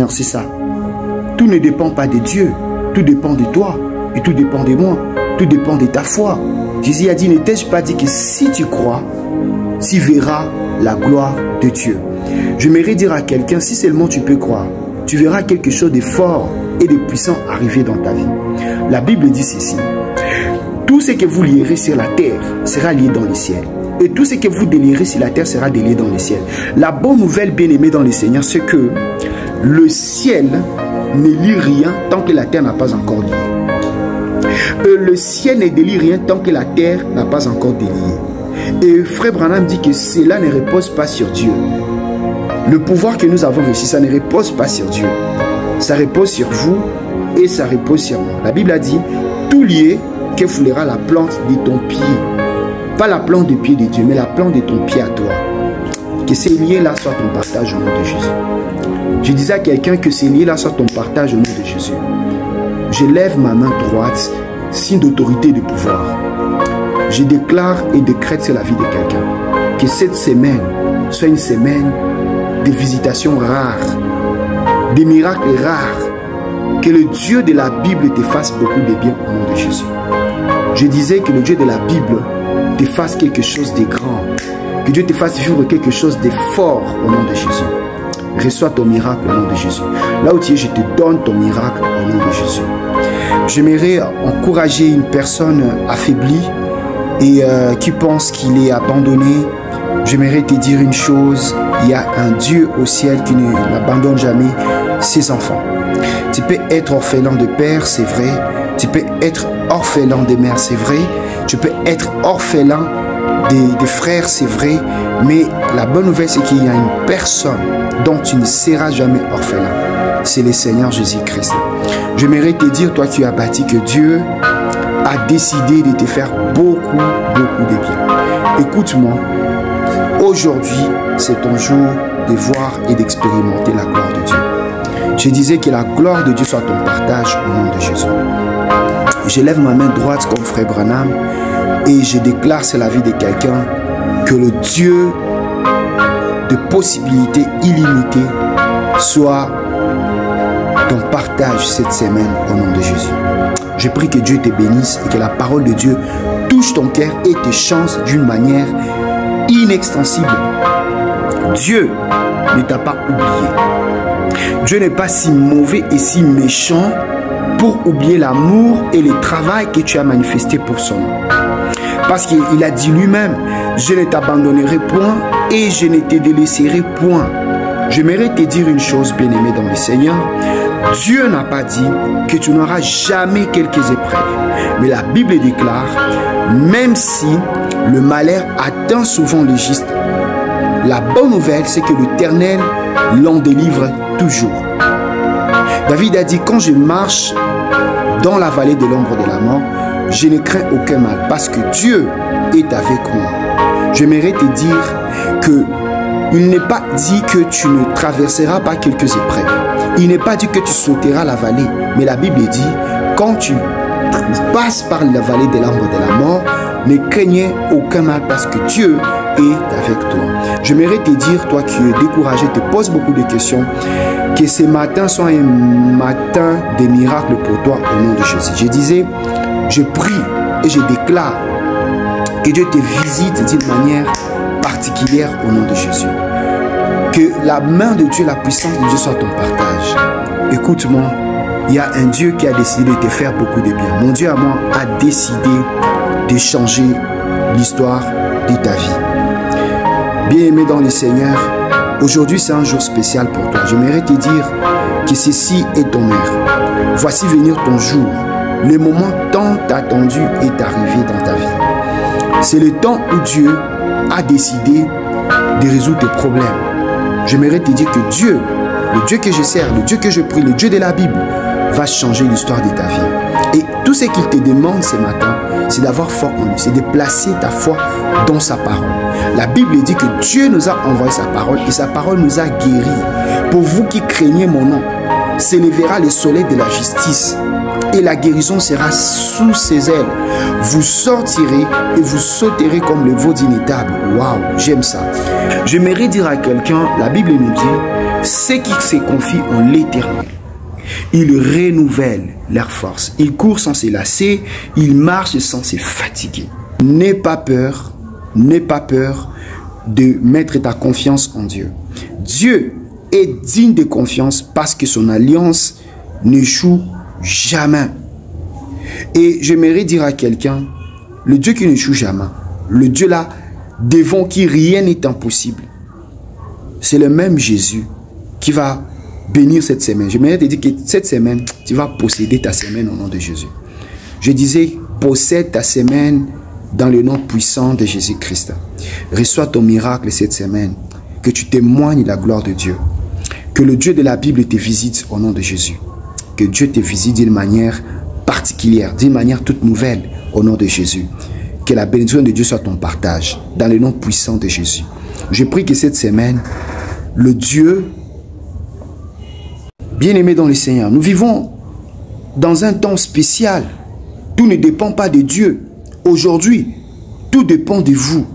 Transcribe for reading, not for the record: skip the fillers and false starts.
C'est ça. Tout ne dépend pas de Dieu. Tout dépend de toi. Et tout dépend de moi. Tout dépend de ta foi. Jésus a dit, ne t'ai-je pas dit que si tu crois, tu verras la gloire de Dieu. J'aimerais dire à quelqu'un, si seulement tu peux croire, tu verras quelque chose de fort et de puissant arriver dans ta vie. La Bible dit ceci. Tout ce que vous lierez sur la terre sera lié dans le ciel. Et tout ce que vous délierez sur la terre sera délié dans le ciel. La bonne nouvelle, bien-aimée dans le Seigneur, c'est que le ciel ne lie rien tant que la terre n'a pas encore lié. Le ciel ne délie rien tant que la terre n'a pas encore délié. Et Frère Branham dit que cela ne repose pas sur Dieu. Le pouvoir que nous avons reçu, ça ne repose pas sur Dieu. Ça repose sur vous et ça repose sur moi. La Bible a dit, tout lié que foulera la plante de ton pied. Pas la plante du pied de Dieu, mais la plante de ton pied à toi. Que ces liés-là soient ton partage au nom de Jésus. Je disais à quelqu'un que ces liés-là soient ton partage au nom de Jésus. Je lève ma main droite, signe d'autorité et de pouvoir. Je déclare et décrète sur la vie de quelqu'un que cette semaine soit une semaine de visitations rares, des miracles rares. Que le Dieu de la Bible te fasse beaucoup de bien au nom de Jésus. Je disais que le Dieu de la Bible te fasse quelque chose de grand. Que Dieu te fasse vivre quelque chose de fort au nom de Jésus. Reçois ton miracle au nom de Jésus. Là où tu es, je te donne ton miracle au nom de Jésus. J'aimerais encourager une personne affaiblie et qui pense qu'il est abandonné. J'aimerais te dire une chose. Il y a un Dieu au ciel qui n'abandonne jamais ses enfants. Tu peux être orphelin de père, c'est vrai. Tu peux être orphelin de mère, c'est vrai. Tu peux être orphelin des frères, c'est vrai. Mais la bonne nouvelle, c'est qu'il y a une personne dont tu ne seras jamais orphelin. C'est le Seigneur Jésus-Christ. J'aimerais te dire, toi qui as bâti, que Dieu a décidé de te faire beaucoup de bien. Écoute-moi, aujourd'hui, c'est ton jour de voir et d'expérimenter la gloire de Dieu. Je disais que la gloire de Dieu soit ton partage au nom de Jésus. Je lève ma main droite comme Frère Branham et je déclare sur la vie de quelqu'un que le Dieu de possibilités illimitées soit ton partage cette semaine au nom de Jésus. Je prie que Dieu te bénisse et que la parole de Dieu touche ton cœur et te change d'une manière inextensible. Dieu ne t'a pas oublié. Dieu n'est pas si mauvais et si méchant pour oublier l'amour et le travail que tu as manifesté pour son nom. Parce qu'il a dit lui-même, je ne t'abandonnerai point et je ne te délaisserai point. J'aimerais te dire une chose, bien-aimé dans le Seigneur. Dieu n'a pas dit que tu n'auras jamais quelques épreuves. Mais la Bible déclare, même si le malheur atteint souvent le juste, la bonne nouvelle, c'est que l'Éternel l'en délivre toujours. David a dit, quand je marche dans la vallée de l'ombre de la mort, je ne crains aucun mal parce que Dieu est avec moi. J'aimerais te dire que il n'est pas dit que tu ne traverseras pas quelques épreuves. Il n'est pas dit que tu sauteras la vallée. Mais la Bible dit, quand tu passes par la vallée de l'ombre de la mort, ne craignez aucun mal parce que Dieu est avec toi. J'aimerais te dire, toi qui es découragé, te poses beaucoup de questions, que ce matin soit un matin de miracles pour toi au nom de Jésus. Je disais, je prie et je déclare que Dieu te visite d'une manière particulière au nom de Jésus. Que la main de Dieu, la puissance de Dieu soit ton partage. Écoute-moi, il y a un Dieu qui a décidé de te faire beaucoup de bien. Mon Dieu à moi a décidé de changer l'histoire de ta vie. Bien-aimé dans le Seigneur, aujourd'hui c'est un jour spécial pour toi. J'aimerais te dire que ceci est ton heure. Voici venir ton jour. Le moment tant attendu est arrivé dans ta vie. C'est le temps où Dieu a décidé de résoudre tes problèmes. J'aimerais te dire que Dieu, le Dieu que je sers, le Dieu que je prie, le Dieu de la Bible, va changer l'histoire de ta vie. Et tout ce qu'il te demande ce matin, c'est d'avoir foi en lui, c'est de placer ta foi dans sa parole. La Bible dit que Dieu nous a envoyé sa parole et sa parole nous a guéris. Pour vous qui craignez mon nom, s'élèvera le soleil de la justice et la guérison sera sous ses ailes. Vous sortirez et vous sauterez comme le veau d'inétable. Waouh, j'aime ça. J'aimerais dire à quelqu'un, la Bible nous dit, Ceux qui se confient en l'Éternel, ils renouvellent leur force. Ils courent sans se lasser, ils marchent sans se fatiguer. N'aie pas peur de mettre ta confiance en Dieu. Dieu est digne de confiance parce que son alliance n'échoue jamais. Et j'aimerais dire à quelqu'un, le Dieu qui n'échoue jamais, le Dieu là, devant qui rien n'est impossible, c'est le même Jésus qui va bénir cette semaine. J'aimerais te dire que cette semaine, tu vas posséder ta semaine au nom de Jésus. Je disais, possède ta semaine dans le nom puissant de Jésus-Christ. Reçois ton miracle cette semaine. Que tu témoignes la gloire de Dieu. Que le Dieu de la Bible te visite au nom de Jésus. Que Dieu te visite d'une manière particulière, d'une manière toute nouvelle au nom de Jésus. Que la bénédiction de Dieu soit ton partage dans le nom puissant de Jésus. Je prie que cette semaine, le Dieu bien-aimé dans le Seigneur, nous vivons dans un temps spécial. Tout ne dépend pas de Dieu. Aujourd'hui, tout dépend de vous.